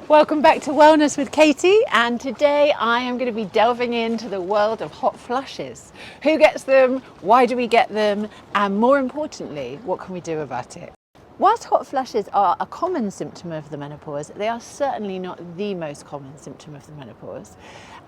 Welcome back to Wellness with Katy, and today I am going to be delving into the world of hot flushes. Who gets them? Why do we get them? And more importantly, what can we do about it? Whilst hot flushes are a common symptom of the menopause, they are certainly not the most common symptom of the menopause.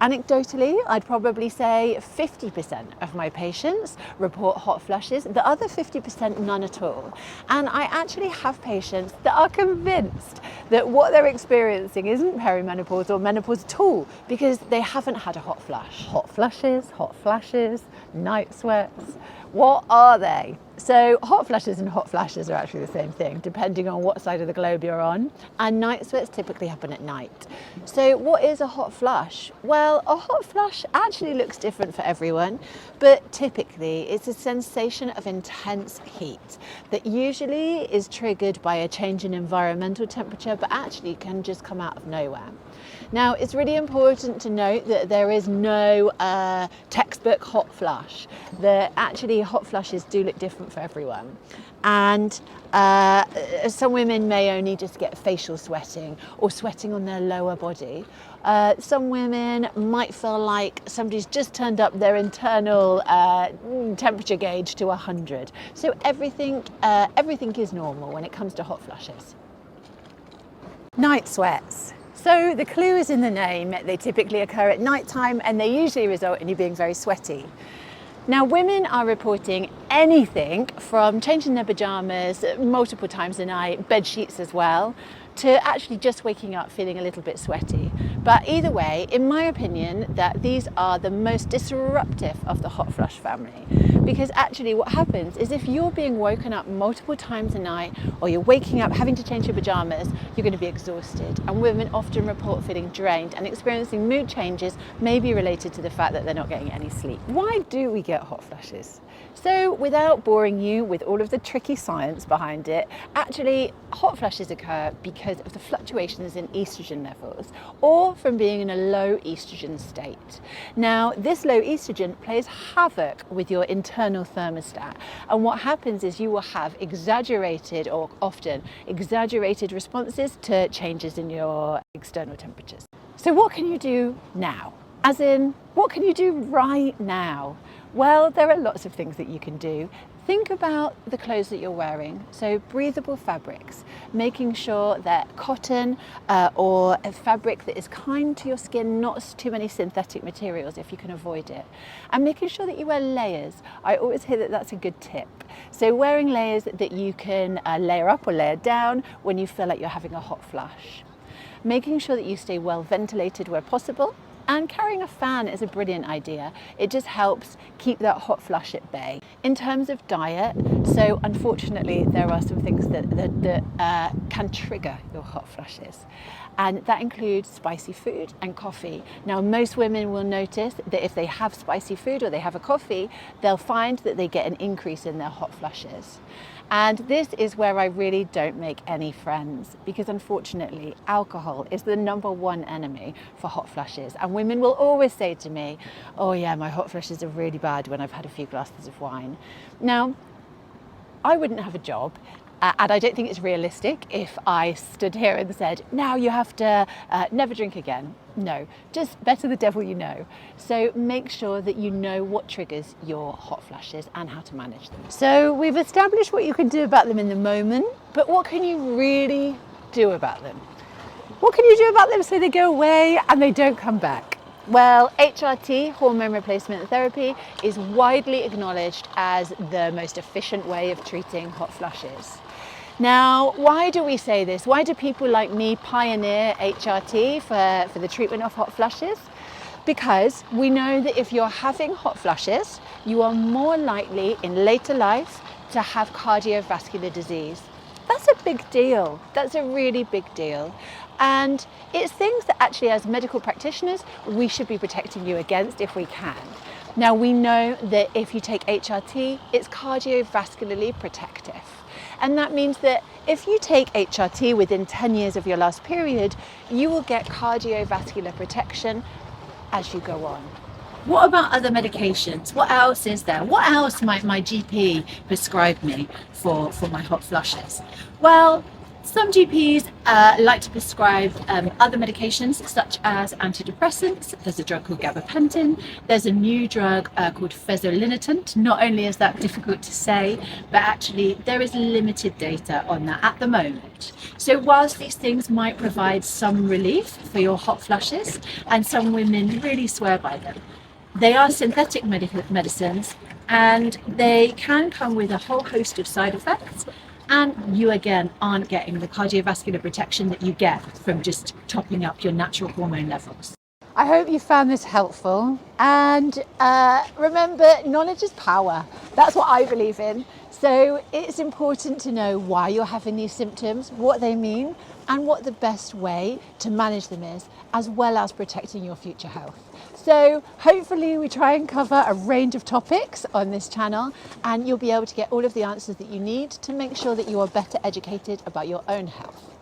Anecdotally, I'd probably say 50% of my patients report hot flushes, the other 50% none at all. And I actually have patients that are convinced that what they're experiencing isn't perimenopause or menopause at all because they haven't had a hot flush. Hot flashes, night sweats. What are they? So hot flushes and hot flashes are actually the same thing, depending on what side of the globe you're on. And night sweats typically happen at night. So what is a hot flush? Well, a hot flush actually looks different for everyone, but typically it's a sensation of intense heat that usually is triggered by a change in environmental temperature, but actually can just come out of nowhere. Now, it's really important to note that there is no textbook hot flush. That actually hot flushes do look different for everyone. And some women may only just get facial sweating or sweating on their lower body. Some women might feel like somebody's just turned up their internal temperature gauge to 100. So everything is normal when it comes to hot flushes. Night sweats. So the clue is in the name. They typically occur at night time and they usually result in you being very sweaty. Now, women are reporting anything from changing their pajamas multiple times a night, bed sheets as well, to actually just waking up feeling a little bit sweaty. But either way, in my opinion, that these are the most disruptive of the hot flush family. Because actually what happens is if you're being woken up multiple times a night or you're waking up having to change your pajamas, you're going to be exhausted. And women often report feeling drained and experiencing mood changes may be related to the fact that they're not getting any sleep. Why do we get hot flushes? So without boring you with all of the tricky science behind it, actually hot flushes occur because of the fluctuations in estrogen levels or from being in a low estrogen state. Now, this low estrogen plays havoc with your internal thermostat, and what happens is you will have exaggerated or often exaggerated responses to changes in your external temperatures. So what can you do now? As in, what can you do right now? Well, there are lots of things that you can do. Think about the clothes that you're wearing. So breathable fabrics, making sure that cotton or a fabric that is kind to your skin, not too many synthetic materials if you can avoid it. And making sure that you wear layers. I always hear that that's a good tip. So wearing layers that you can layer up or layer down when you feel like you're having a hot flush. Making sure that you stay well ventilated where possible. And carrying a fan is a brilliant idea. It just helps keep that hot flush at bay. In terms of diet, so unfortunately there are some things that can trigger your hot flushes. And that includes spicy food and coffee. Now, most women will notice that if they have spicy food or they have a coffee, they'll find that they get an increase in their hot flushes. And this is where I really don't make any friends because unfortunately, alcohol is the #1 enemy for hot flushes. And women will always say to me, oh yeah, my hot flushes are really bad when I've had a few glasses of wine. Now, I wouldn't have a job. And I don't think it's realistic if I stood here and said, now you have to never drink again. No, just better the devil you know. So make sure that you know what triggers your hot flushes and how to manage them. So we've established what you can do about them in the moment, but what can you really do about them? What can you do about them so they go away and they don't come back? Well, HRT, hormone replacement therapy, is widely acknowledged as the most efficient way of treating hot flushes. Now, why do we say this? Why do people like me pioneer HRT for the treatment of hot flushes? Because we know that if you're having hot flushes, you are more likely in later life to have cardiovascular disease. That's a big deal. That's a really big deal. And it's things that actually as medical practitioners, we should be protecting you against if we can. Now, we know that if you take HRT, it's cardiovascularly protective. And that means that if you take HRT within 10 years of your last period, you will get cardiovascular protection as you go on. What about other medications? What else is there? What else might my GP prescribe me for my hot flushes? Well, Some GPs like to prescribe other medications such as antidepressants. There's a drug called gabapentin. There's a new drug called fezolinetant. Not only is that difficult to say, but actually there is limited data on that at the moment. So whilst these things might provide some relief for your hot flushes, and some women really swear by them, they are synthetic medicines, and they can come with a whole host of side effects. And you again aren't getting the cardiovascular protection that you get from just topping up your natural hormone levels. I hope you found this helpful, and remember, knowledge is power. That's what I believe in. So it's important to know why you're having these symptoms, what they mean, and what the best way to manage them is, as well as protecting your future health. So hopefully we try and cover a range of topics on this channel, and you'll be able to get all of the answers that you need to make sure that you are better educated about your own health.